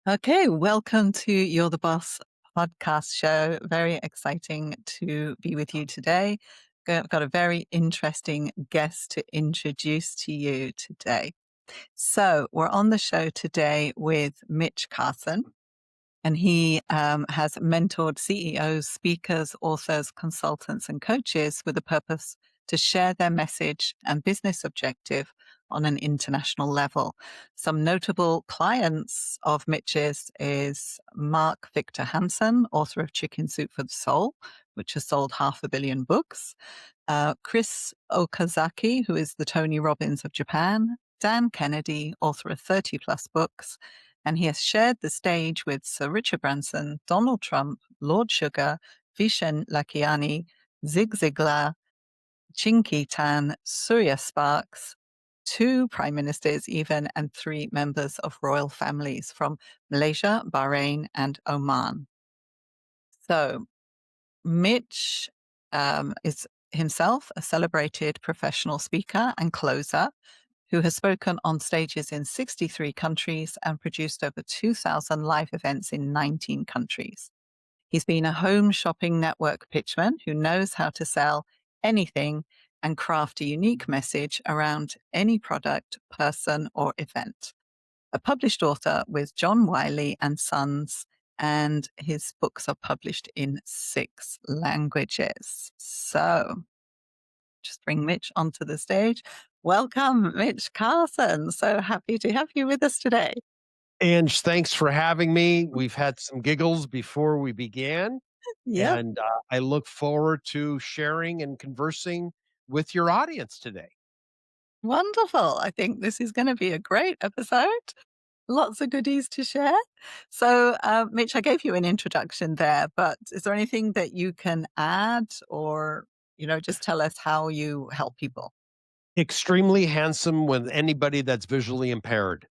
Okay, welcome to You're the Boss podcast show. Very exciting to be with you today. I've got a very interesting guest to introduce to you today. So, we're on the show today with Mitch Carson, and he has mentored CEOs, speakers, authors, consultants, and coaches with a purpose to share their message and business objective on an international level. Some notable clients of Mitch's is Mark Victor Hansen, author of Chicken Soup for the Soul, which has sold 500 million books. Chris Okazaki, who is the Tony Robbins of Japan. Dan Kennedy, author of 30 plus books. And he has shared the stage with Sir Richard Branson, Donald Trump, Lord Sugar, Vishen Lakiani, Zig Ziglar, Chinky Tan, Surya Sparks, 2 prime ministers even, and 3 members of royal families from Malaysia, Bahrain, and Oman. So Mitch is himself a celebrated professional speaker and closer who has spoken on stages in 63 countries and produced over 2,000 live events in 19 countries. He's been a home shopping network pitchman who knows how to sell anything and craft a unique message around any product, person, or event. A published author with John Wiley and Sons, and his books are published in 6 languages. So just bring Mitch onto the stage. Welcome, Mitch Carson. So happy to have you with us today. Ange, thanks for having me. We've had some giggles before we began, Yep. and I look forward to sharing and conversing with your audience today. Wonderful. I think this is going to be a great episode. Lots of goodies to share. So, Mitch, I gave you an introduction there, but is there anything that you can add or, just tell us how you help people? Extremely handsome with anybody that's visually impaired.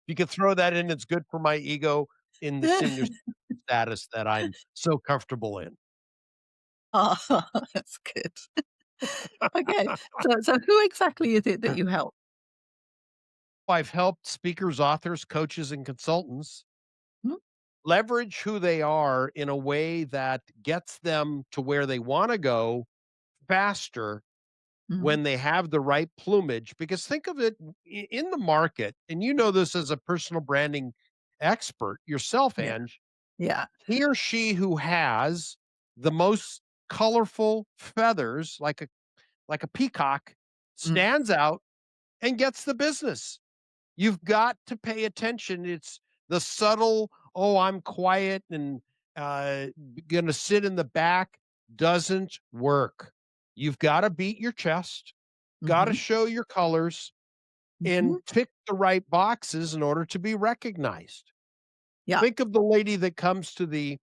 You could throw that in, it's good for my ego in the senior status that I'm so comfortable in. Oh, that's good. Okay. So who exactly is it that you help? I've helped speakers, authors, coaches, and consultants Mm, leverage who they are in a way that gets them to where they want to go faster mm, when they have the right plumage. Because think of it in the market, and you know this as a personal branding expert yourself, yeah. Ange, Yeah. he or she who has the most colorful feathers, like a peacock, Mm, stands out and gets the business. You've got to pay attention. It's the subtle, oh, I'm quiet and uh, going to sit in the back doesn't work. You've got to beat your chest, got to mhm, show your colors, and mhm. tick the right boxes in order to be recognized. Yeah. Think of the lady that comes to the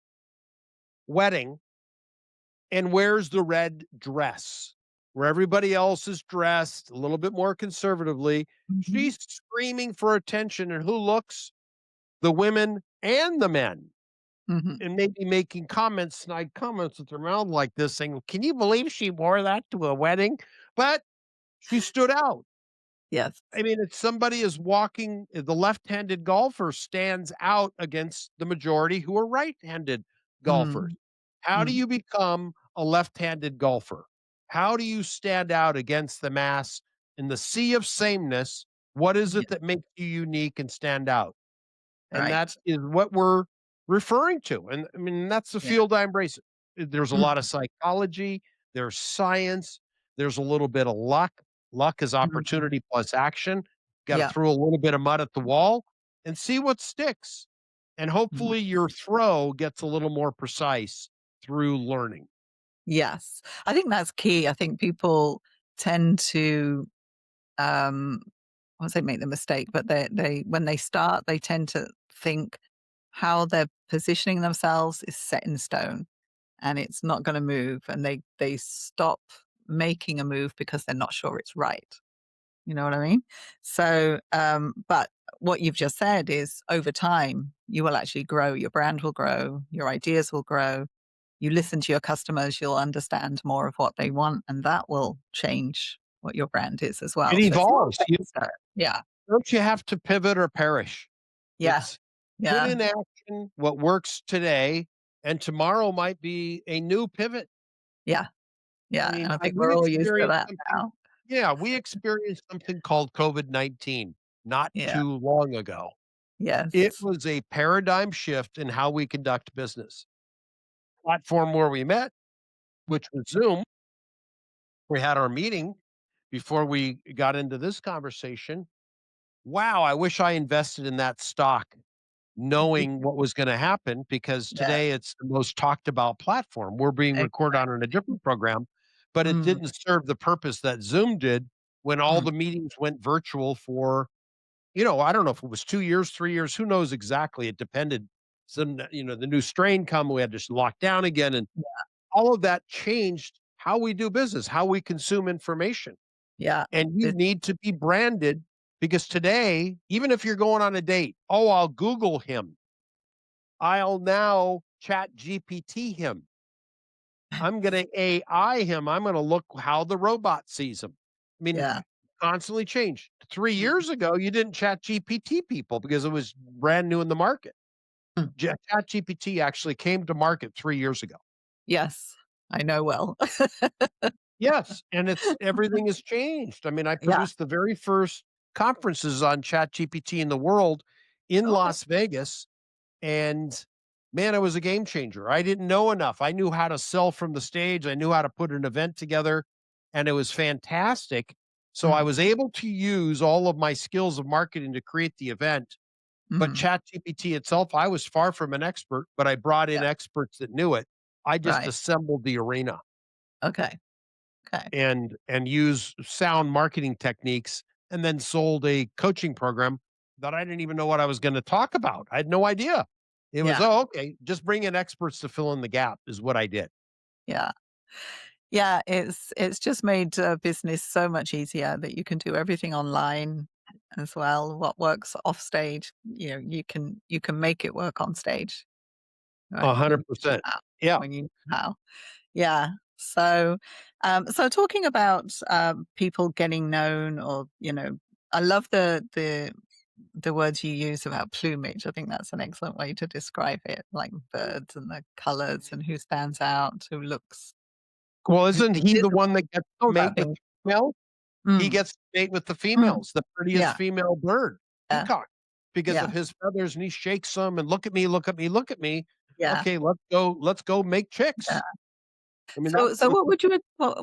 wedding and wears the red dress where everybody else is dressed a little bit more conservatively. Mhm, She's screaming for attention, and who looks? The women and the men, mhm. and maybe making comments, snide comments with their mouth like this, saying, "Can you believe she wore that to a wedding?" But she stood out. Yes. I mean, if somebody is walking, the left-handed golfer stands out against the majority who are right-handed golfers. Mm, How do mm. you become a left-handed golfer? How do you stand out against the mass in the sea of sameness? What is Yeah. it that makes you unique and stand out? And that Right. is what we're referring to, and, I mean, that's the Yeah. field I embrace. There's a Mm, lot of psychology, there's science, there's a little bit of luck. Luck is mhm. opportunity plus action. Gotta Yeah. throw a little bit of mud at the wall and see what sticks, and Mhm. hopefully your throw gets a little more precise through learning. Yes. I think that's key. I think people tend to, um, I won't say make the mistake, but they when they start, they tend to think how they're positioning themselves is set in stone and it's not gonna move, and they stop making a move because they're not sure it's right. You know what I mean? So, but what you've just said is over time, you will actually grow, your brand will grow, your ideas will grow, you listen to your customers, you'll understand more of what they want, and that will change what your brand is as It well. So it's a lot of evolves. You things there. Yeah. don't you have to pivot or perish. Yeah. It's put Yeah. in action what works today, and tomorrow might be a new pivot. Yeah. I Yeah. mean, And I think we we're all used to experienced that something now. yeah, we experienced something called COVID-19 not Yeah. too long ago. It Yes. was a paradigm shift in how we conduct business. Platform where we met, which was Zoom, we had our meeting before we got into this conversation. Wow, I wish I invested in that stock knowing what was gonna happen because Yeah. today it's the most talked about platform. We're being recorded on in a Exactly. different program, but it Mm, didn't serve the purpose that Zoom did when all mm. the meetings went virtual for, you know, I don't know if it was 2 years, 3 years, who knows exactly, it depended. Some, you know, the new strain come, we had to lock down again, and all of that changed how we do business, how we consume information. Yeah. And you It need to be branded because today, even if you're going on a date, "Oh, I'll Google him. I'll now chat GPT him. I'm gonna AI him. I'm gonna look how the robot sees him." I mean, yeah. constantly change. 3 Mm, years ago, you didn't chat GPT people because it was brand new in the market. mm. Chat GPT actually came to market 3 years ago. Yes. I know well. Yes, and it's everything has changed. I mean, I Yeah. produced the very first conferences on ChatGPT in the world in Okay. Las Vegas, and man, it was a game changer. I didn't know enough. I knew how to sell from the stage. I knew how to put an event together, and it was fantastic. So I Mm, was able to use all of my skills of marketing to create the event. But mhm. ChatGPT itself, I was far from an expert, but I brought in Yeah. experts that knew it. I just Right. assembled the arena Okay. Okay. and use sound marketing techniques and then sold a coaching program that I didn't even know what I was going to talk about. I had no idea. It was, Yeah. oh, okay, just bring in experts to fill in the gap is what I did. Yeah. Yeah. It's just made, business so much easier that you can do everything online as well. What works off stage, you can make it work on stage, right? When you know 100%. how. Yeah. When you know how. Yeah. So, so talking about, people getting known or, I love the words you use about plumage. I think that's an excellent way to describe it, like birds and the colors and who stands out, who looks Well, who's isn't he the one invisible. that gets to All that mate with being the female? He mm, gets to mate with the mm, females, the prettiest yeah, female bird, yeah, peacock, because yeah, of his feathers, and he shakes them and look at me, look at me, look at me. yeah, Okay, let's go make yeah. chicks. I mean, that's So what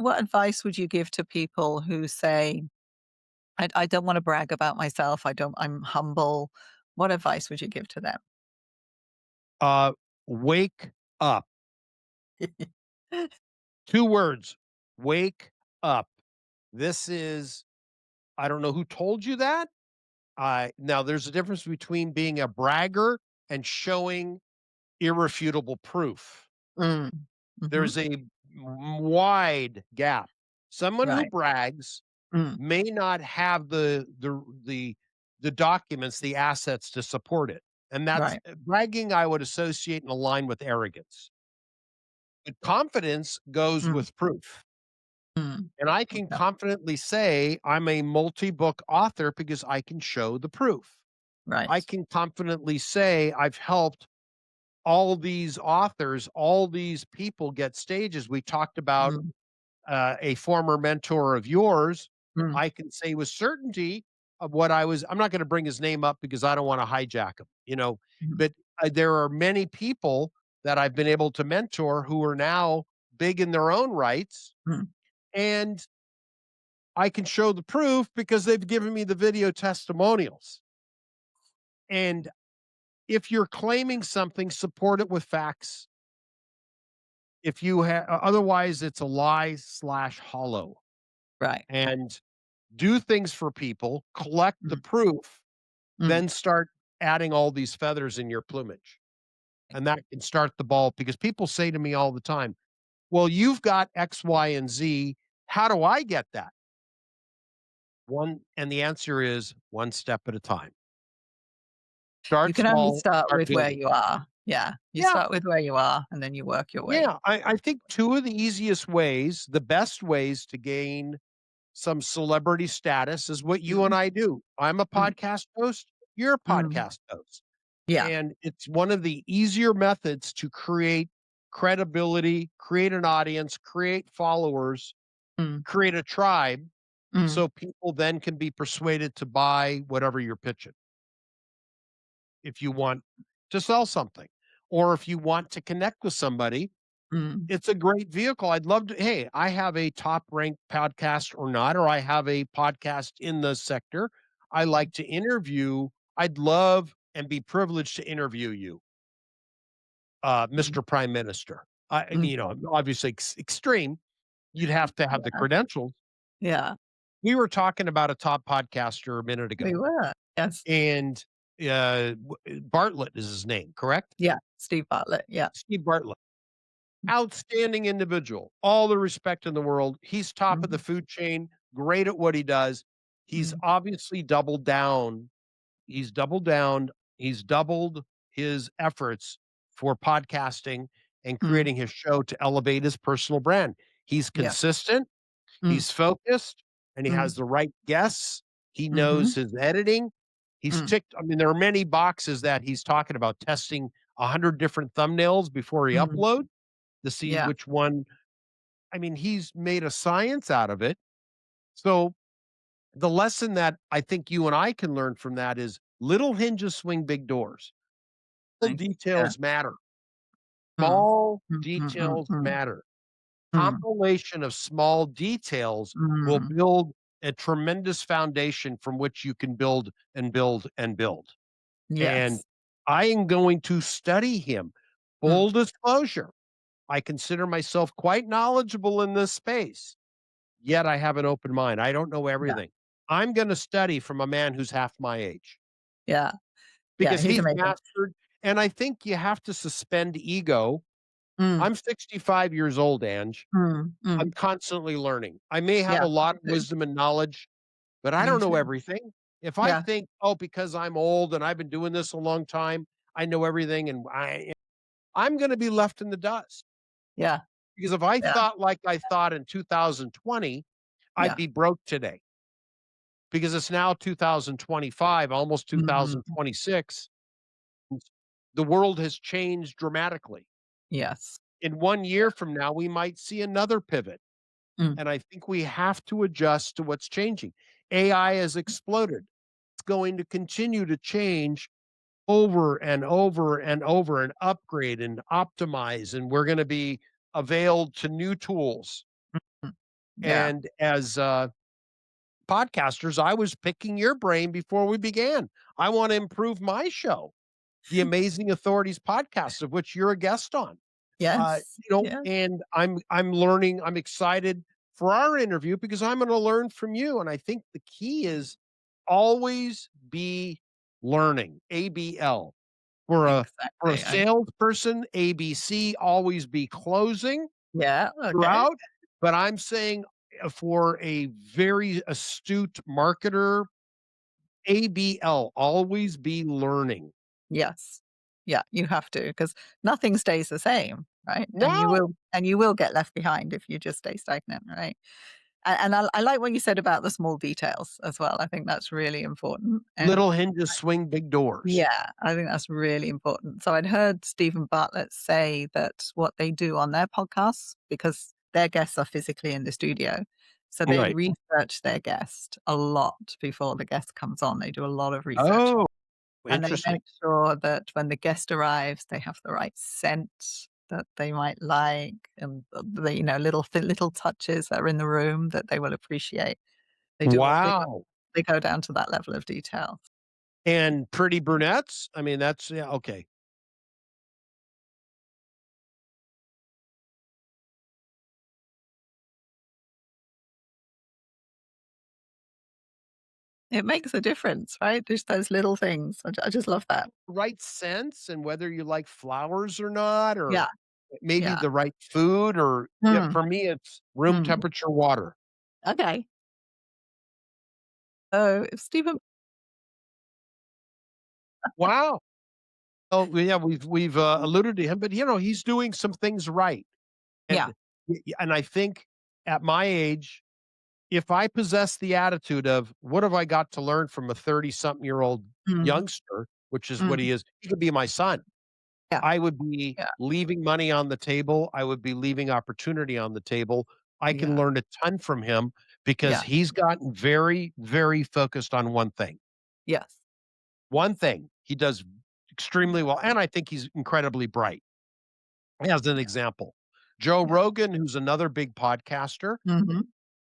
what advice would you give to people who say, I don't wanna brag about myself, I'm humble. What advice would you give to them? uh, wake up. 2 words, wake up. This is I don't know who told you that. Now there's a difference between being a bragger and showing irrefutable proof. Mm. Mhm. There's a wide gap. Someone who Right. brags Mm. may not have the documents, the assets to support it, and that's Right. bragging I would associate and align with arrogance. But confidence goes Mm. with proof. Mm. And I can Okay. confidently say I'm a multi-book author because I can show the proof. I Right. can confidently say I've helped all these authors, all these people get stages. We talked about Mm. a former mentor of yours. Mm. I can say with certainty of what I'm not going to bring his name up because I don't want to hijack him, you know, Mhm. but there are many people that I've been able to mentor who are now big in their own rights. Mm. And I can show the proof because they've given me the video testimonials. And if you're claiming something, support it with facts. If you have, otherwise, it's a lie slash hollow. Right. And do things for people, collect the Mm. proof, Mm. then start adding all these feathers in your plumage. And that can start the ball because people say to me all the time, well, you've got X, Y, and Z. How do I get that? And the answer is one step at a time. You Start can only small, start start with where building. you are. Yeah. You Yeah, start with where you are and then you work your way. yeah. I think two of the easiest ways, the best ways to gain some celebrity status is what you and Mm, I do. I'm a mm, podcast host, you're a mm. podcast host. Yeah. And it's one of the easier methods to create credibility, create an audience, create followers, Mm, create a tribe mm, so people then can be persuaded to buy whatever you're pitching. If you want to sell something or if you want to connect with somebody, mm, it's a great vehicle. I'd love to. Hey, I have a top ranked podcast or not, or I have a podcast in the sector. I mm, like to interview. I'd love and be privileged to interview you, mm, Mr. Prime Minister. mm. Obviously extreme. You'd have to have the Yeah. credentials. Yeah. We were talking about a top podcaster a minute We ago, were. Yes. and Bartlett is his name, correct? Yeah. Steve Bartlett. Yeah. Steve Bartlett. Outstanding individual, all the respect in the world. He's top of the Mhm, food chain, great at what he does. He's mm, obviously doubled down. He's doubled down. He's doubled his efforts for podcasting and mm. creating his show to elevate his personal brand. He's Yeah. consistent, Mm, he's focused, and he mm, has the right guests. He knows mhm, his editing. He's mm, ticked. I mean, there are many boxes that he's talking about testing 100 different thumbnails before he mm. uploads to see Yeah. which one. I mean, he's made a science out of it. So the lesson that I think you and I can learn from that is little hinges swing big doors. Little Right. Yeah. details matter. Mm. Small Mm, mm, mm, details mm, matter. mm, Compilation of small details will mm. build a tremendous foundation from which you can build and build and build. And Yes. I am going to study him. Mm. Full disclosure, I consider myself quite knowledgeable in this space. Yet I have an open mind. I don't know Yeah. everything. I'm gonna study from a man who's half my age Yeah. Yeah. because He's he's amazing. mastered, and I think you have to suspend ego. Mm, I'm 65 years old, Ange. mm, I'm mm. constantly learning. I may have Yeah. a lot Me of too. wisdom and knowledge, but I Me don't know too. everything. If I Yeah. think, "Oh, because I'm old and I've been doing this a long time, I know everything," and I'm gonna be left in the dust. Yeah. Because if I Yeah. thought like I thought in 2020, I'd Yeah. be broke today. Because it's now 2025, almost Mhm. 2026. The world has changed dramatically. Yes. In 1 year from now, we might see another pivot, Mm, and I think we have to adjust to what's changing. AI has exploded. It's going to continue to change over and over and over and upgrade and optimize, and we're gonna be availed to new tools. mm. Yeah. And as, podcasters, I was picking your brain before we began. I wanna improve my show. The Amazing Authorities podcast, of which you're a guest on. Yes. Yeah. And I'm learning, I'm excited for our interview because I'm gonna learn from you, and I think the key is always be learning, ABL. For a Exactly. salesperson, ABC, always be closing Yeah. Okay. throughout, but I'm saying, for a very astute marketer, ABL, always be learning. Yes. Yeah, you have to, because nothing stays the same, right? No! And you will get left behind if you just stay stagnant, right? And I like what you said about the small details as well. I think that's really important. And Little hinges swing big doors. yeah, I think that's really important. So I'd heard Stephen Bartlett say that what they do on their podcasts, because their guests are physically in the studio, so they Right. research their guest a lot before the guest comes on. They do a lot of research. Oh, And they interesting. make sure that when the guest arrives, they have the right scent that they might like, and little touches that are in the room that they will appreciate. Wow. They go down to that level of detail. And pretty brunettes? I mean, that's yeah, okay. It makes a difference, right? Just those little things. I just love that. Right sense and whether you like flowers or not, or Yeah, maybe yeah. the right food, or yeah, Mm, for me, it's room mm. temperature water. Okay. So if Stephen Wow. Oh, yeah, we've, alluded to him, but, he's doing some things right, Yeah. and and I think at my age, if I possess the attitude of, "What have I got to learn from a 30-something-year-old Mm, youngster?" Which is what mm, he could be my son. yeah, I would be yeah, leaving money on the table, I would be leaving opportunity on the table. I can yeah, learn a ton from him because yeah, he's gotten very, very focused on one thing. yes. One thing he does extremely well, and I think he's incredibly bright. As an Yeah, example, Joe yeah. Rogan, who's another big podcaster, Mhm,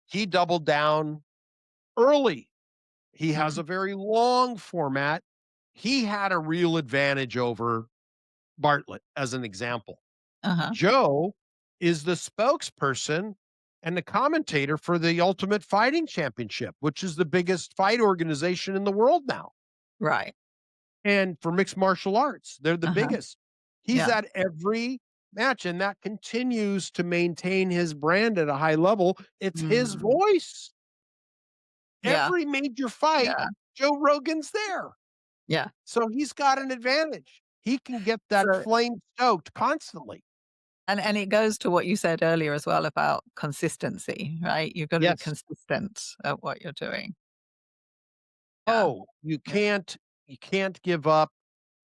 he doubled down early. He has mm, a very long format. He had a real advantage over Bartlett, as an example. uh-huh, Joe is the spokesperson and the commentator for the Ultimate Fighting Championship, which is the biggest fight organization in the world now. right, And for mixed martial arts, they're the uh-huh, biggest. He's yeah, at every match, and that continues to maintain his brand at a high level. It's his mm, voice. yeah, Every major fight, yeah, Joe Rogan's there. yeah. So he's got an advantage. He can get that So flame stoked constantly. and it goes to what you said earlier as well about consistency, right? You've gotta be Yes. consistent at what you're doing. Yeah, Oh, you yeah. can't you can't give up.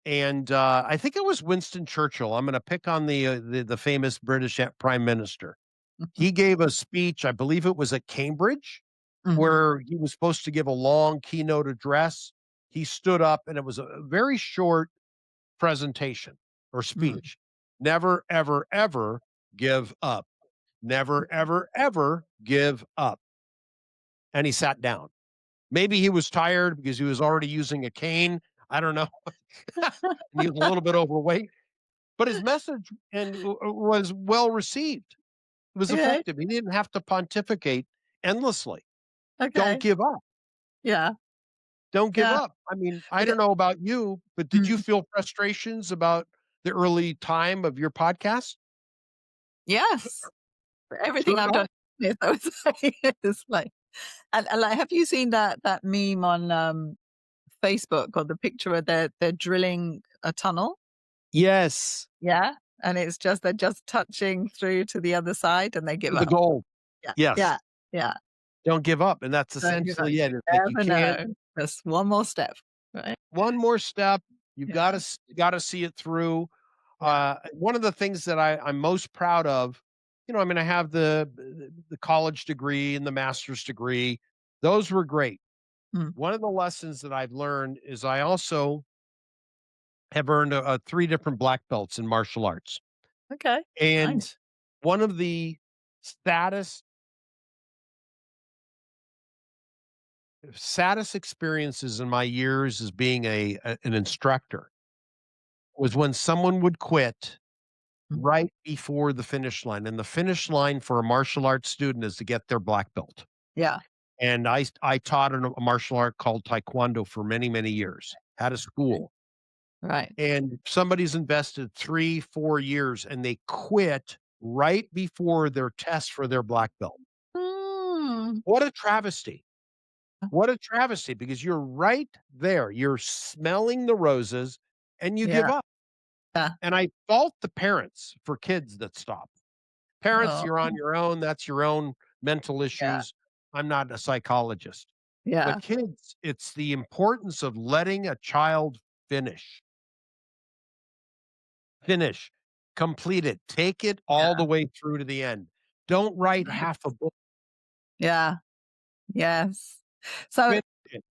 And I think it was Winston Churchill. I'm going to pick on the famous British prime minister. Mhm, He gave a speech, I believe it was at Cambridge, mhm, where he was supposed to give a long keynote address. He stood up and it was a very short presentation or mm. speech. Never, ever, ever give up. Never, ever, ever give up. And he sat down. Maybe he was tired because he was already using a cane. I don't know. And he was a little bit overweight, but his message was well received. It was Okay, effective. He didn't have to pontificate endlessly. Don't okay. give up. Yeah, Don't give yeah. up. I mean, I Becau don't know about you, but did you mm. feel frustrations about the early time of your podcast? Yes. For everything Sure I've done, enough. yes, I would say it's like and, like, have you seen that meme on, Facebook or the picture where they're drilling a tunnel? Yes. Yeah, and it's just they're just touching through to the other side and they give To the up. goal. Yeah, Yes. yeah, yeah. Don't give up. And that's Don't give up. essentially it. You It's like you never can't know. Just one more step, right? one more step. You've Yeah, gotta see it through. yeah. One of the things that I'm most proud of, I mean, I have the college degree and the master's degree. Those were great. Mm, One of the lessons that I've learned is I also have earned 3 different black belts in martial arts. okay, And nice. one of the saddest saddest experiences in my years as being an instructor was when someone would quit Mm, right before the finish line, and the finish line for a martial arts student is to get their black belt. yeah, And I taught a martial art called taekwondo for many, many years, had a okay, school, right. and somebody's invested 3, 4 years, and they quit right before their test for their black belt. Mm. What a travesty. What a travesty because you're right there. You're smelling the roses and you give Yeah, up. yeah. And I fault the parents for kids that stop. Parents, Oh, you're on your own. That's your own mental yeah, issues. I'm not a psychologist. But yeah, kids, it's the importance of letting a child finish, finish, complete it, take it all the yeah, way through to the end. Don't write right. half a book. Yeah, yes. So Finish it.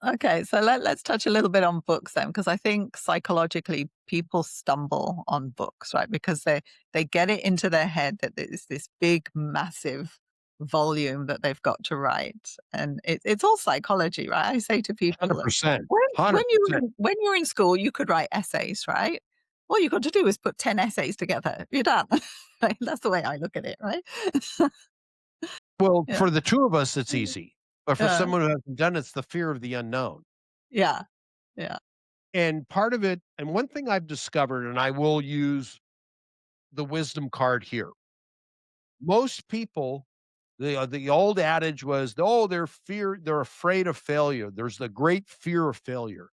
okay, so let's touch a little bit on books then, because I think psychologically people stumble on books, right? Because they get it into their head that it's this big, massive volume that they've got to write, and it's all psychology, right? I say to people, look, 100%. when you were 100%. when you were in school, you could write essays, right? All you got to do is put 10 essays together. You're done. Right? That's the way I look at it, right? Well, Yeah. for the 2 of us, it's easy, but for Uh, someone who hasn't done it, it's the fear of the unknown, yeah. Yeah. and part of it and one thing I've discovered, and I will use the wisdom card here. Most people the old adage was, "Oh, they're afraid of failure." There's the great fear of failure,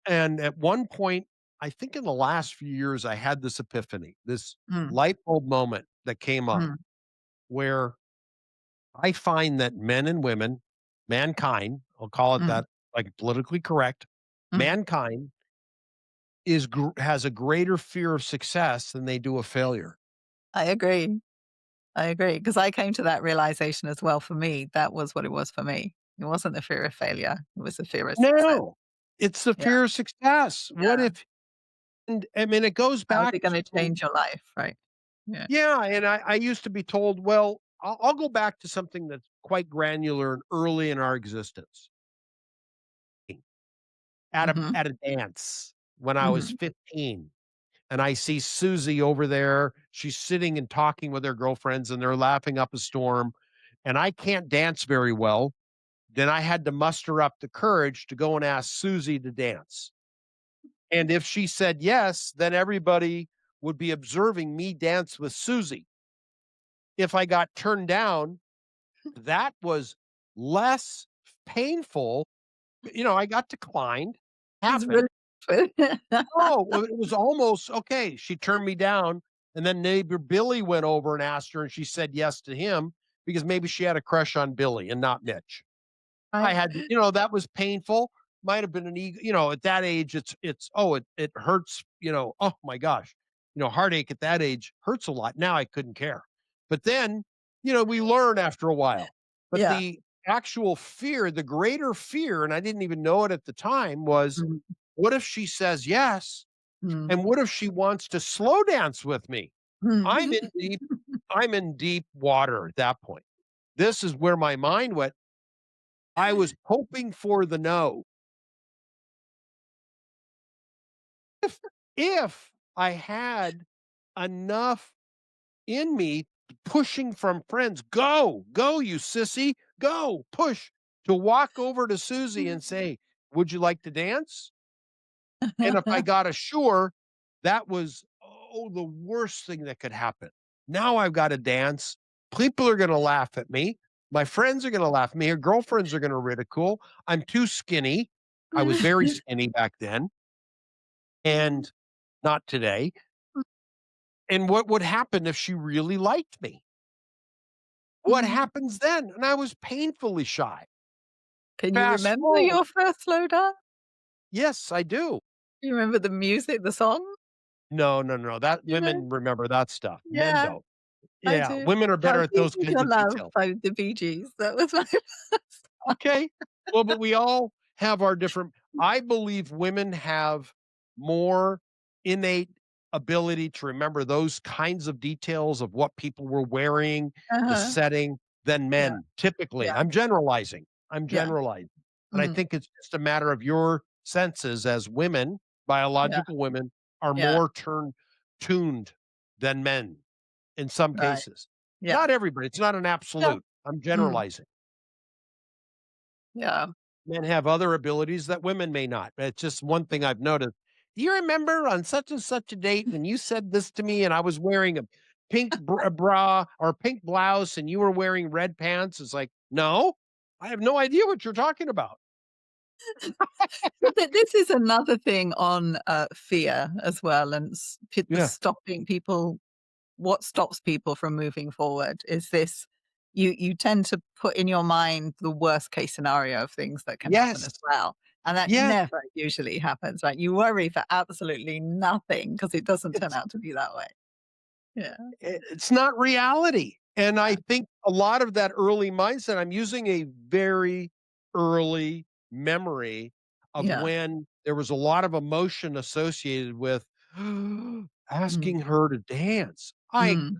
and at one point, I think in the last few years, I had this epiphany, this Mm, light bulb moment that came up mm, where I find that men and women, mankind, I'll call it mm, that, like politically correct, mm. mankind has a greater fear of success than they do of failure. I agree. I agree, because I came to that realization as well for me. That was what it was for me. It wasn't the fear of failure, it was the fear of success. No, it's the Yeah, fear of success. What yeah. if, and I mean, it goes How's back it gonna to, change your life, right? Yeah. yeah, and I used to be told, well, I'll go back to something that's quite granular and early in our existence. Mhm, At a dance when I was mhm. 15, and I see Susie over there, she's sitting and talking with her girlfriends, and they're laughing up a storm, and I can't dance very well. Then I had to muster up the courage to go and ask Susie to dance. And if she said yes, then everybody would be observing me dance with Susie. If I got turned down, that was less painful. I got declined, It's happened. really good. Oh, well, it was almost okay. She turned me down, and then neighbor Billy went over and asked her, and she said yes to him because maybe she had a crush on Billy and not Mitch. I Right. had to, that was painful. Might have been an ego, at that age, it hurts, oh my gosh. Heartache at that age hurts a lot. Now I couldn't care. But then, we learn after a while. But Yeah. the actual fear, the greater fear, and I didn't even know it at the time, was Mhm, what if she says yes? mm, And what if she wants to slow dance with me? I'm mm. in deep, I'm in deep water at that point. This is where my mind went. I was hoping for the no. If if I had enough in me pushing from friends, "Go, you sissy, go, push," to walk over to Susie and say, "Would you like to dance?" And if I got a sure, that was, the worst thing that could happen. Now I've gotta dance. People are gonna laugh at me. My friends are gonna laugh at me. Her girlfriends are gonna ridicule. I'm too skinny. I was very skinny back then, and not today. And what would happen if she really liked me? What happens then? And I was painfully shy. Can you Fast remember forward. your first slow dance? Yes, I do. Do you remember the music, the song? No, no, no, that You know? women remember that stuff. Men Yeah, don't. I Yeah, do. women are How better at Deep those Is kinds Your of Love details. by the Bee Gees. That was my first one. Okay. Well, but we all have our different, I believe women have more innate ability to remember those kinds of details of what people were wearing, the Uh-huh. setting, than Yeah, men, typically. yeah, I'm generalizing. I'm yeah. generalizing. And I Mhm. think it's just a matter of your senses as women, Yeah, biological women, are yeah, more tuned than men in some right. cases. Yeah. Not everybody. It's not an Yeah. absolute. I'm Mm. generalizing. Yeah. Men have other abilities that women may not. It's just one thing I've noticed. Do you remember on such and such a date when you said this to me and I was wearing a pink bra or pink blouse and you were wearing red pants? It's like, no, I have no idea what you're talking about. But this is another thing on, fear as well, and the Yeah. stopping people. What stops people from moving forward is this: you tend to put in your mind the worst case scenario of things that can happen as Yes. well, and that Yes. never usually happens, right? You worry for absolutely nothing because it doesn't turn It's out to be that way. Yeah. it's not reality. And I Yeah. think a lot of that early mindset, I'm using a very early memory of Yeah. when there was a lot of emotion associated with Mm. asking her to dance. Mm.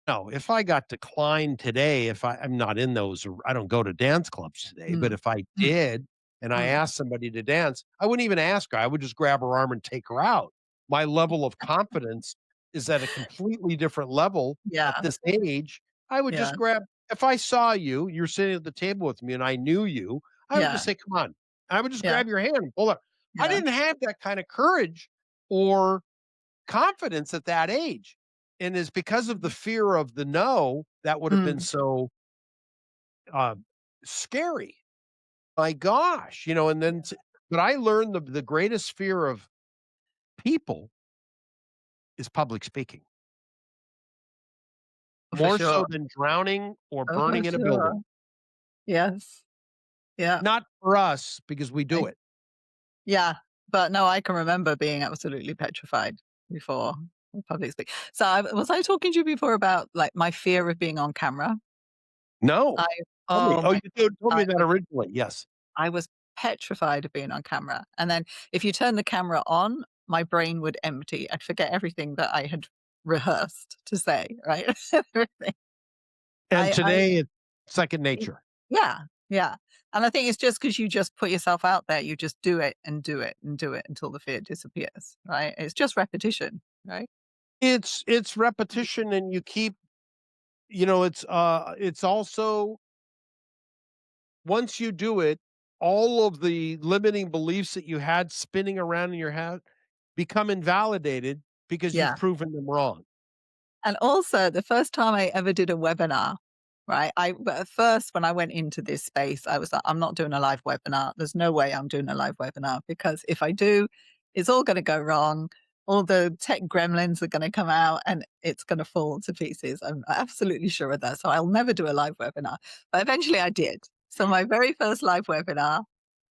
No, if I got declined today, if I'm not in those, I don't go to dance clubs today, but Mm. if I Mm. did and I Mm. asked somebody to dance, I wouldn't even ask her. I would just grab her arm and take her out. My level of confidence is at a completely different level at Yeah. this age. I would Yeah. just grab, if I saw you, you're sitting at the table with me and I knew you, I would just Yeah. say, come on. I would just Yeah. grab your hand and pull her. I Yeah. didn't have that kind of courage or confidence at that age. And it's because of the fear of the no that would have been Mm. so, uh, scary. My gosh, and then Yeah. but I learned the greatest fear of people is public speaking, For more sure. so than drowning or Oh, for burning in a sure. building. Yes. Yeah. Not for us because we do I it. Yeah, but no, I can remember being absolutely petrified before public speak. So I talking to you before about, like, my fear of being on camera? No. I Tell me. Oh Oh, my you told me I that was originally. Yes. I was petrified of being on camera, and then if you turn the camera on, my brain would empty. I'd forget everything that I had rehearsed to say, right? Everything. And I today it's second Y nature. Yeah, yeah, and I think it's just because you just put yourself out there, you just do it and do it and do it until the fear disappears, right? It's just repetition, right? It's repetition and you keep, it's also once you do it, all of the limiting beliefs that you had spinning around in your head become invalidated because you've Yeah. proven them wrong. And also, the first time I ever did a webinar, right? But at first, when I went into this space, I was like, I'm not doing a live webinar. There's no way I'm doing a live webinar because if I do, it's all going to go wrong. All the tech gremlins are going to come out and it's going to fall to pieces. I'm absolutely sure of that. So I'll never do a live webinar. But eventually I did. So my very first live webinar,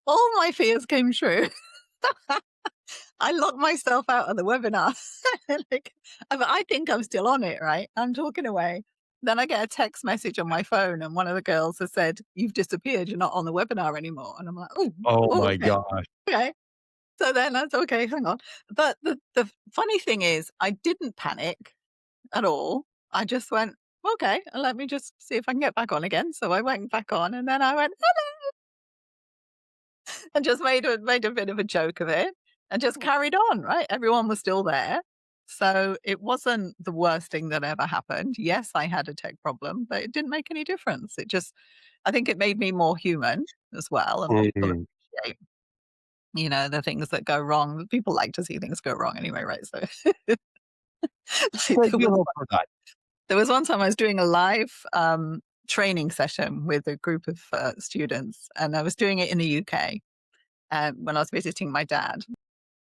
all my fears came true. I locked myself out of the webinar. Like, I think I'm still on it, right? I'm talking away. Then I get a text message on my phone, and one of the girls has said, "You've disappeared. You're not on the webinar anymore." And I'm like, "Oh, Oh oh, my okay, gosh. okay." So then that's okay. Hang on. But the funny thing is, I didn't panic at all. I just went, "Okay, let me just see if I can get back on again." So I went back on, and then I went, and just made a bit of a joke of it and just carried on, right? Everyone was still there. So it wasn't the worst thing that ever happened. Yes, I had a tech problem, but it didn't make any difference. It just I think it made me more human as well and people Mhm. appreciate, the things that go wrong. People like to see things go wrong anyway, right? So like, Well, you hope for that. there was one time I was doing a live training session with a group of students and I was doing it in the UK when I was visiting my dad.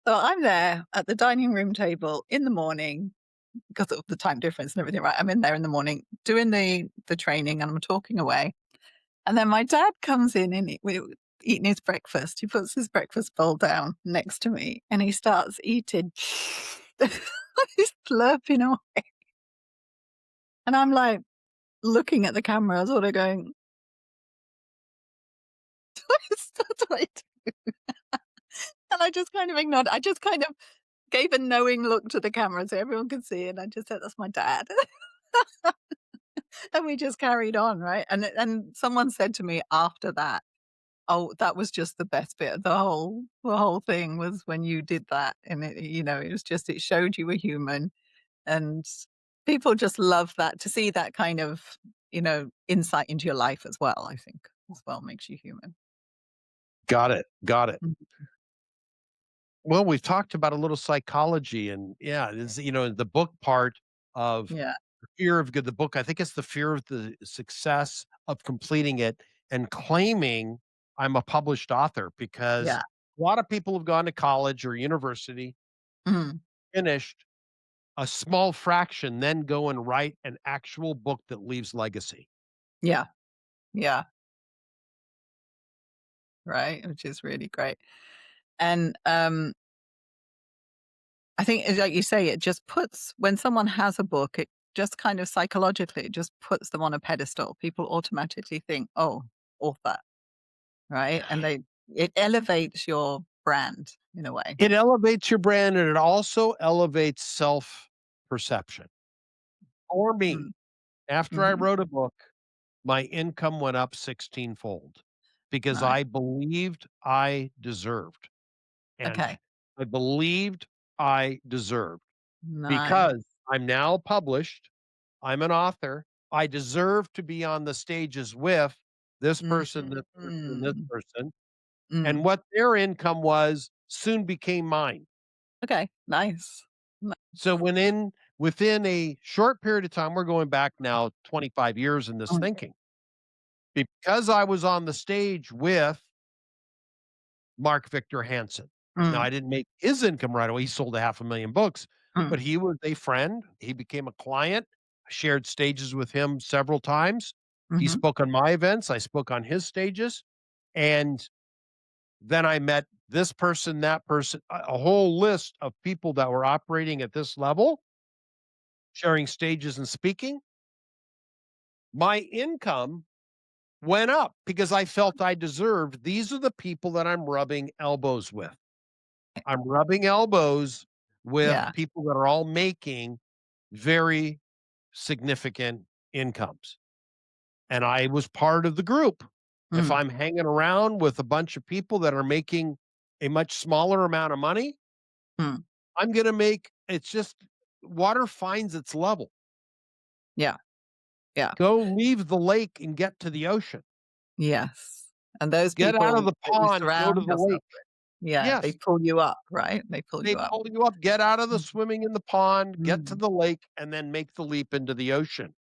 So I'm there at the dining room table in the morning because of the time difference and everything, right? I'm in there in the morning doing the training and I'm talking away. And then my dad comes in and we're eating his breakfast. He puts his breakfast bowl down next to me and he starts eating. He's slurping away. And I'm like looking at the camera, sort of going, what do I do? And I just kind of ignored. I just kind of gave a knowing look to the camera so everyone could see. And I just said, that's my dad. And we just carried on, right? And someone said to me after that, "Oh, that was just the best bit of the whole thing was when you did that." And it was just it showed you were human, and people just love that to see that kind of, insight into your life as well, I think, as well makes you human. Got it. Got it. Mhm. Well, we've talked about a little psychology and yeah, it's, the book part of Yeah, fear of good, the book, I think it's the fear of the success of completing it and claiming I'm a published author because yeah. a lot of people have gone to college or university, Mhm. finished a small fraction, then go and write an actual book that leaves legacy. Yeah, yeah, right, which is really great. And, I think, like you say, it just puts when someone has a book, it just kind of psychologically, it just puts them on a pedestal. People automatically think, "Oh, author," right? And it elevates your brand in a way. It elevates your brand and it also elevates self perception. For me, Mm, after I mhm. wrote a book, my income went up 16-fold because Nice. I believed I deserved, and Okay. I believed I deserved Nice. because I'm now published, I'm an author, I deserve to be on the stages with Mm, this person, and this mm, person, and mm. what their income was soon became mine. Okay, nice. Ni So within a short period of time, we're going back now 25 years in this mm, thinking. Because I was on the stage with Mark Victor Hansen. Now, Mm. I didn't make his income right away. He sold a 500,000 books, Mm. but he was a friend. He became a client. I shared stages with him several times. He Mhm. spoke on my events. I spoke on his stages. And then I met this person, that person, a whole list of people that were operating at this level, sharing stages and speaking. My income went up because I felt I deserved. These are the people that I'm rubbing elbows with. I'm rubbing elbows with Yeah. people that are all making very significant incomes. And I was part of the group. If Mm. I'm hanging around with a bunch of people that are making a much smaller amount of money, Mm. I'm going to make it's just water finds its level. Yeah. Yeah. Go leave the lake and get to the ocean. Yes. And those Get out of people the that you pond, go to surround the yourself lake. with, yeah, they Yes, pull you up, right? They pull they you up. pull you up. Get out of the Mm. swimming in the pond, get to Mm. the lake, and then make the leap into the ocean.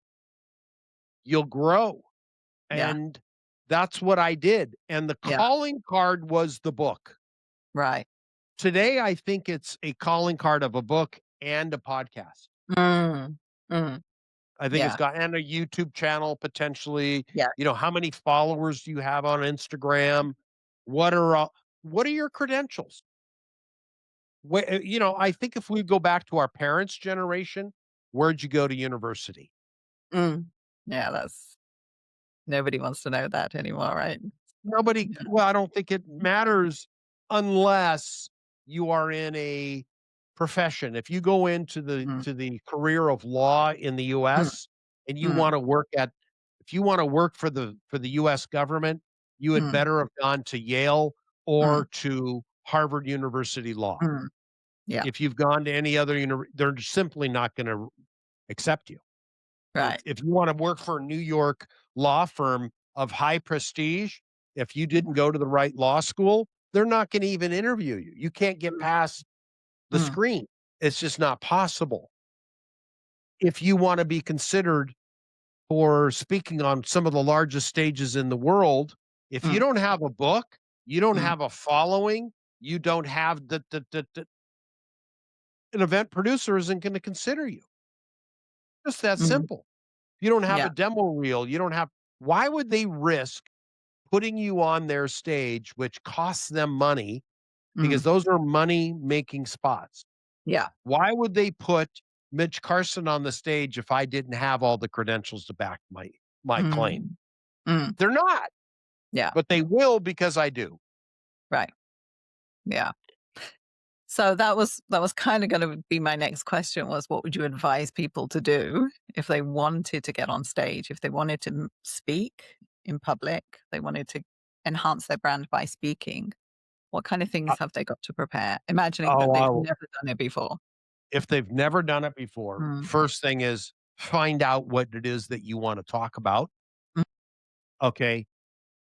You'll grow. Yeah. And that's what I did. And the Yeah. calling card was the book. Right. Today, I think it's a calling card of a book and a podcast. Mm. Mm. I think it's Yeah. got and a YouTube channel potentially. Yeah. How many followers do you have on Instagram? What are what are your credentials? I think if we go back to our parents' generation, where'd you go to university? Mm. Yeah, that's nobody wants to know that anymore, right? Nobody Yeah. well, I don't think it matters unless you are in a profession. If you go into the Mm. to the career of law in the Mm. US and you Mm. wanna work at if you wanna work for the US government, you had Mm. better have gone to Yale Mm. or to Harvard University Law. Mm. Yeah. If you've gone to any other they're simply not gonna accept you. Right. If you wanna work for a New York law firm of high prestige, if you didn't go to the right law school, they're not gonna even interview you. You can't get Mm. past the Mm. screen. It's just not possible. If you wanna be considered for speaking on some of the largest stages in the world, if you Mm. don't have a book, you don't Mm. have a following, you don't have the an event producer isn't gonna consider you. Just that Mm. simple. You don't have Yeah. a demo reel, you don't have why would they risk putting you on their stage, which costs them money because Mm. those are money making spots? Yeah. Why would they put Mitch Carson on the stage if I didn't have all the credentials to back my claim? Mm. Mm. They're not, Yeah. but they will because I do. Right. Yeah. So that was kinda gonna be my next question was what would you advise people to do if they wanted to get on stage, if they wanted to speak in public, they wanted to enhance their brand by speaking? What kind of Uh, things have they got to prepare? Imagining that oh, they've I'll never done it before. if they've never done it before, Mm. first thing is find out what it is that you want to talk about. Mm. Okay.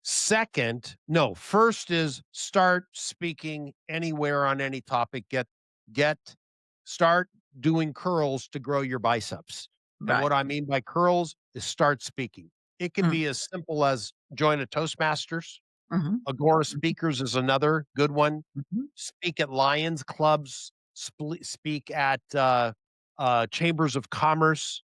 Second, no, first is start speaking anywhere on any topic. Get start doing curls to grow your biceps. And Right. what I mean by curls is start speaking. It can Mm. be as simple as join a Toastmasters. Mhm. Agora Mhm. Speakers is another good one. Mhm. Speak at Lions clubs, speak at chambers of commerce,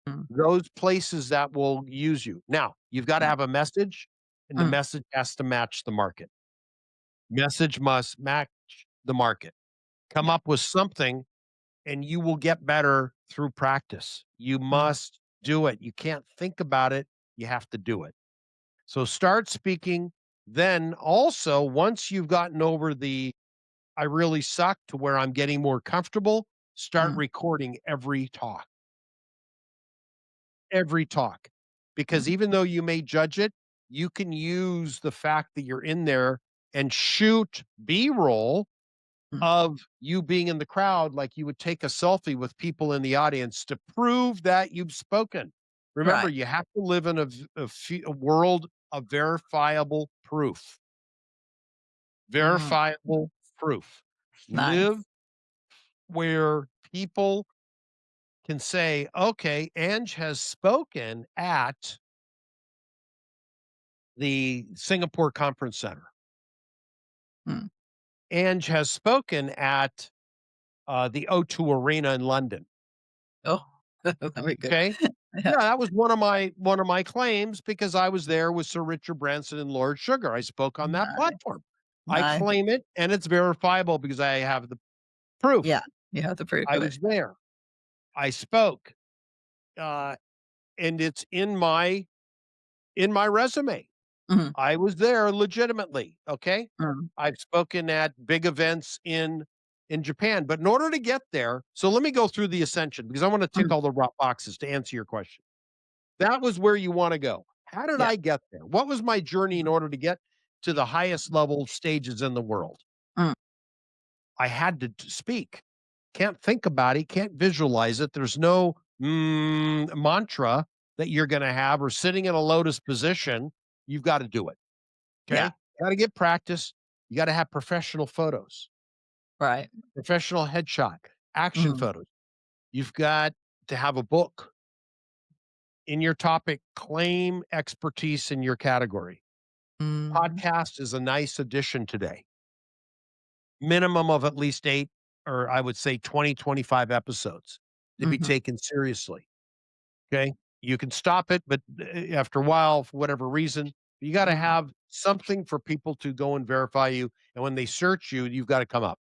Mm. those places that will use you. Now, you've got to Yeah. have a message, and the Mm. message has to match the market. Message must match the market. Come Yeah. up with something, and you will get better through practice. You Mm. must do it. You can't think about it, you have to do it. So start speaking. Then also, once you've gotten over the I really suck to where I'm getting more comfortable, start Mm. recording every talk. Because Mm. even though you may judge it, you can use the fact that you're in there and shoot B-roll Mm. of you being in the crowd like you would take a selfie with people in the audience to prove that you've spoken. Remember, Right. you have to live in a world of verifiable proof. Mm. Verifiable proof. Live Nice. where people can say, okay, Ange has spoken at the Singapore Conference Center. Mm. Ange has spoken at the O2 Arena in London. Oh, very good. Okay. Yeah. Yeah, that was one of my claims because I was there with Sir Richard Branson and Lord Sugar. I spoke on that Nice, platform. I nice. claim it and it's verifiable because I have the proof. Yeah, you have the proof I of it. was there. I spoke. Uh, and it's in my resume. Mhm, I was there legitimately, okay? mm, I've spoken at big events in Japan, but in order to get there, so let me go through the ascension because I want to tick mm, all the boxes to answer your question. That was where you want to go. How did yeah, I get there? What was my journey in mhm, order to get to the highest level stages in the world? mm, I had to speak. Can't think about it, can't visualize it. There's no mantra that you're going to have or sitting in a lotus position. You've got to do it. yeah, Okay. Got to get practice. You got to have professional photos, right, professional headshot, action mhm, photos. You've got to have a book in your topic, claim expertise in your category. mhm, Podcast is a nice addition today. Minimum of at least 8 or I would say 20, 25 episodes to be mhm, taken seriously. Okay. You can stop it, but after a while, for whatever reason, you got to mhm, have something for people to go and verify you. And when they search you, you've got to come up.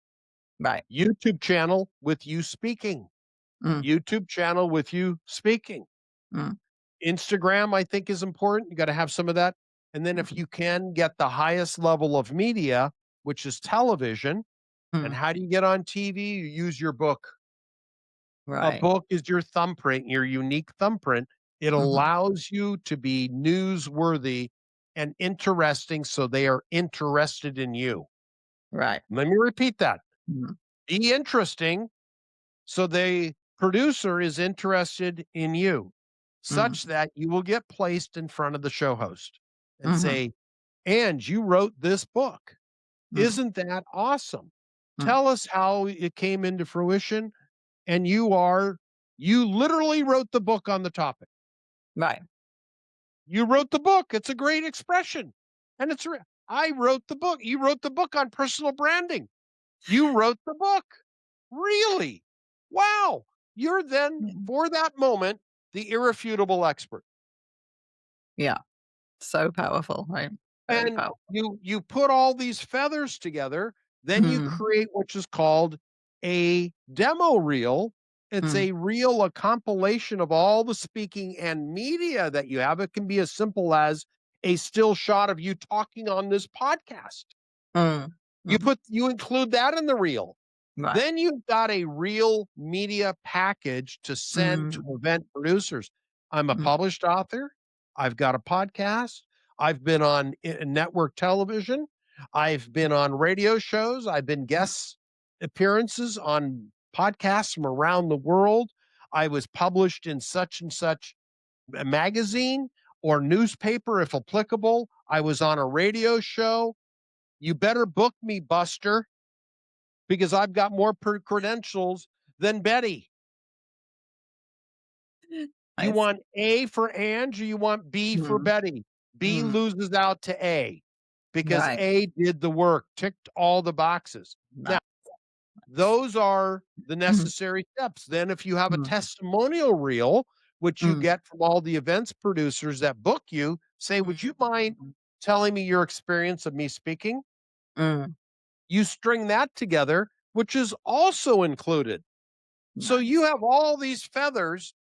right, YouTube channel with you speaking. mm, YouTube channel with you speaking. mm, Instagram, I think, is important. You got to have some of that. And then if mhm, you can get the highest level of media, which is television, and mm, how do you get on TV? You use your book. A right, book is your thumbprint, your unique thumbprint. It mhm, allows you to be newsworthy and interesting, so they are interested in you. right, Let me repeat that. mhm, Be interesting so the producer is interested in you, mm, such that you will get placed in front of the show host and mhm, say, "And you wrote this book. mm, Isn't that awesome? mm, Tell us how it came into fruition." And you literally wrote the book on the topic. right, You wrote the book. It's a great expression. And I wrote the book. You wrote the book on personal branding. You wrote the book. Really? Wow. You're then, mm, for that moment, the irrefutable expert. yeah, so powerful, right? Very And powerful. you put all these feathers together, then you Mhm, create what is called a demo reel. It's mm, a reel, a compilation of all the speaking and media that you have. It can be as simple as a still shot of you talking on this podcast. mm, mhm, You include that in the reel. right, Then you've got a real media package to send to mm, event producers. I'm a mm, published author. I've got a podcast. I've been on network television. I've been on radio shows. I've been guest appearances on podcasts from around the world. I was published in such and such a magazine or newspaper, if applicable. I was on a radio show. You better book me, Buster, because I've got more credentials than Betty. You nice, want A for Ange or you want B for mm, Betty? B mm, loses out to A because right, A did the work, ticked all the boxes. Now, nice, nice. those are the Mhm, necessary steps. Then, if you have a mm, testimonial reel, which you mm, get from all the events producers that book you, say, "Would you mind mm, telling me your experience of me speaking?" mm, You string that together, which is also included. So you nice. have all these feathers.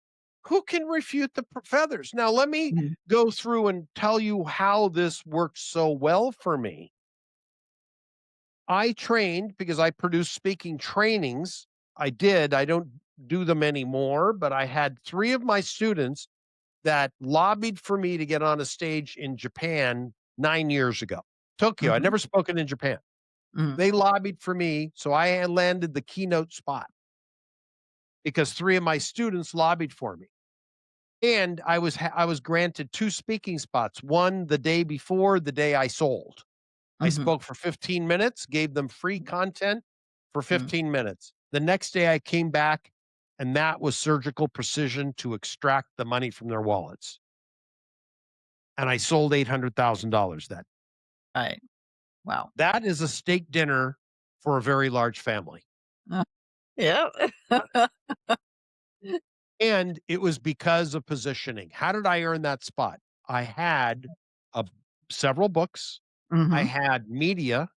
Who can refute the feathers? Now, let me Mhm, go through and tell you how this works so well for me. I trained because I produced speaking trainings. I did. I don't do them anymore, but I had 3 of my students that lobbied for me to get on a stage in Japan 9 years ago. Tokyo. I'd mhm, never spoken in Japan. mm, They lobbied for me, so I had landed the keynote spot because 3 of my students lobbied for me. And I was granted 2 speaking spots, one the day before the day I sold. I mhm, spoke for 15 minutes, gave them free mm, content for mm, 15 minutes. The next day I came back and that was surgical precision to extract the money from their wallets. And I sold $800,000 that. right. Wow. That is a steak dinner for a very large family. Uh, yeah. And it was because of positioning. How did I earn that spot? I had a, several books. I Mhm. had media.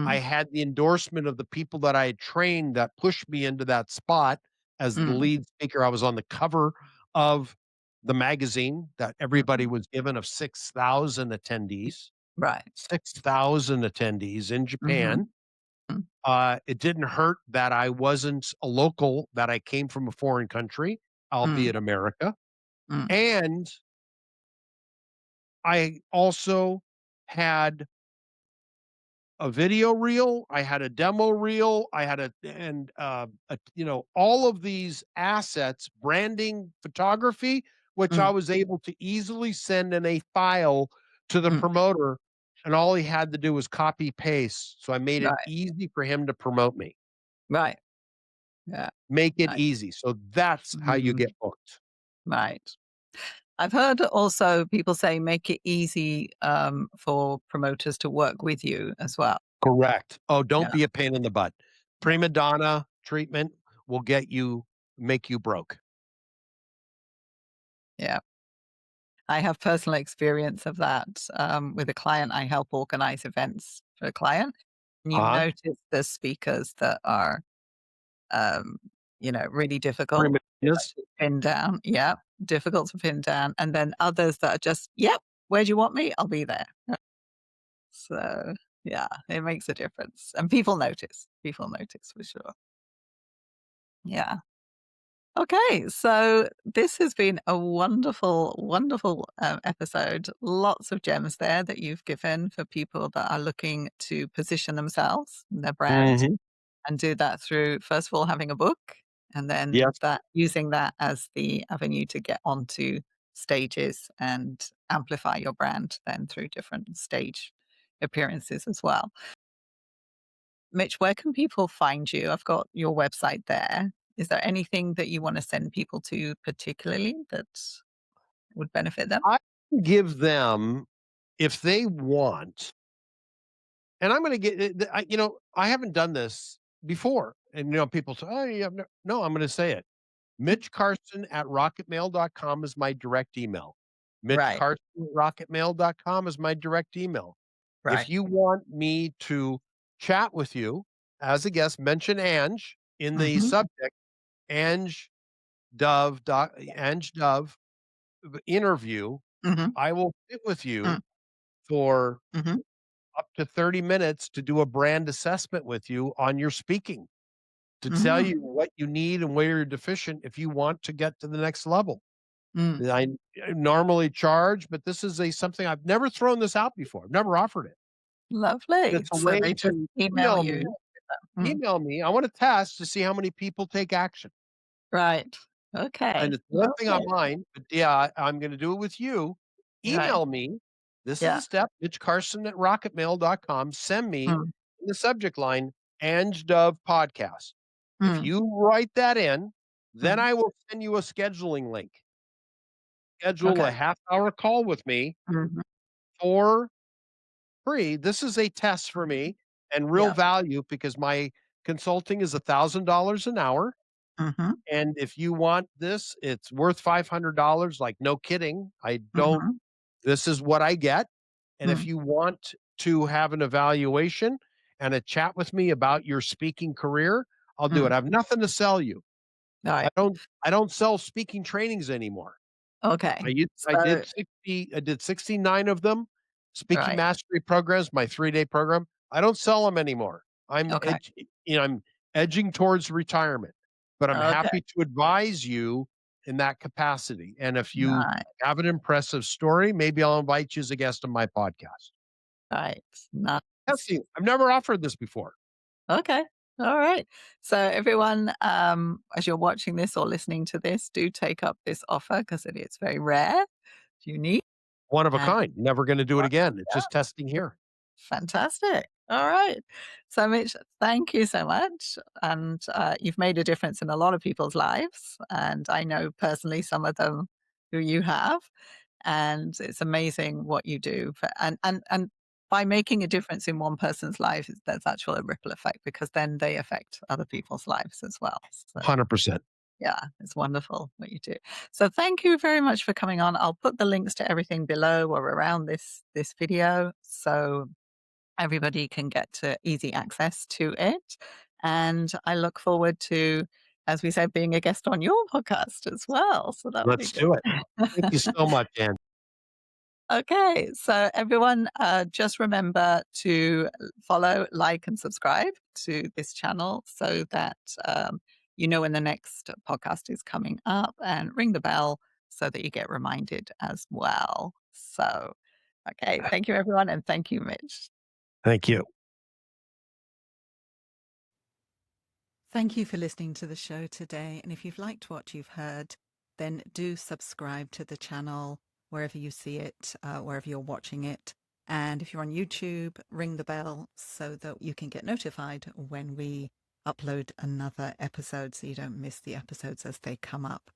I Mm, had the endorsement of the people that I had trained that pushed me into that spot as the mm, lead speaker. I was on the cover of the magazine that everybody mhm, was given of 6,000 attendees, right. 6,000 attendees in Mhm, Japan. mm, It didn't hurt that I wasn't a local, that I came from a foreign country, mm, albeit America. mm, And I also had a video reel, I had a demo reel, I had all of these assets, branding, photography, which I mm, was able to easily send in a file to the mm, promoter, and all he had to do was copy paste. So I made it right, easy for him to promote me. right. Yeah, Make it right. easy. So that's how you Mm, get booked. right. I've heard also people say make it easy, for promoters to work with you as well. Correct. Oh, Yeah, don't be a pain in the butt. yeah, Prima donna treatment will make you broke. yeah. I have personal experience of that, with a client. I help organize events for a client, and you Uh-huh. notice the speakers that are, um, really difficult, Prima donnas. to pin down. Yeah, difficult to pin down, and then others that are just, "Yep, where do you want me? I'll be there." So, yeah, it makes a difference, and people notice. People notice for sure. Yeah. Okay, so this has been a wonderful, wonderful episode. Lots of gems there that you've given for people that are looking to position themselves, and their brand, Mhm. and do that through, first of all, having a book, and then Yes. that using that as the avenue to get onto stages and amplify your brand then through different stage appearances as well. Mitch, where can people find you? I've got your website there. Is there anything that you want to send people to particularly that would benefit them? I give them, if they want, and I'm gonna get I haven't done this before, and, people say, "Oh, yeah, no," I'm gonna say it. Mm. Mitch Carson at rocketmail.com is my direct email. Mitch Right, Carson at rocketmail.com is my direct email. If right. you want me to chat with you as a guest, mention Ange in the Mhm, subject, Ange Ange Dove interview. mhm, I will sit with mm, you for mhm, up to 30 minutes to do a brand assessment with you on your speaking, to tell mhm, you what you need and where you're deficient if you want to get to the next level. mm. I normally charge, but this is a something I've never thrown this out before. I've never offered it. Lovely. It's a So way they just to email you. Mm, email me. I want to test to see how many people take action. right. And Okay. it's one thing on Lovely. mine, but yeah, I'm gonna do it with you. Right. Email me. This is a Yeah. step, Mitch Carson at rocketmail.com. Send me Mm, in the subject line, Ange Dove podcast. If mm, you write that in, then mhm. I will send you a scheduling link. Schedule a Okay. half-hour call with me Mhm. for free. This is a test for me and real Yeah. value because my consulting is $1,000 an hour. Mhm, And if you want this, it's worth $500. Like, no kidding. I don't, mhm, this is what I get. And if mm. you want to have an evaluation and a chat with me about your speaking career, I'll do it. Mm. I have nothing to sell you. Right. I don't sell speaking trainings anymore. Okay. I So I did 69 of them, speaking right. mastery programs, my 3-day program. I don't sell them anymore. Okay. I'm edging towards retirement, but I'm Okay. happy to advise you in that capacity. And if you Nice. have an impressive story, maybe I'll invite you as a guest on my podcast. Right. Nice. Testing. I've never offered this before. Okay. All right. So everyone, as you're watching this or listening to this, do take up this offer because it is very rare, unique, One of a and kind. Never going to do it again. It's yeah, just testing here. fantastic. All right. So Mitch, thank you so much. And you've made a difference in a lot of people's lives. And I know personally some of them who you have. And it's amazing what you do. And by making a difference in one person's life, there's actually a ripple effect because then they affect other people's lives as well. So 100%. yeah, it's wonderful what you do. So thank you very much for coming on. I'll put the links to everything below or around this video so everybody can get to easy access to it. And I look forward to, as we said, being a guest on your podcast as well. So that'll be Let's do it. Thank good. you so much, Ann. Okay, so everyone, just remember to follow, like, and subscribe to this channel so that you know when the next podcast is coming up, and ring the bell so that you get reminded as well. So, okay, thank you, everyone, and thank you, Mitch. Thank you. Thank you for listening to the show today. And if you've liked what you've heard, then do subscribe to the channel wherever you see it, wherever you're watching it. And if you're on YouTube, ring the bell so that you can get notified when we upload another episode so you don't miss the episodes as they come up.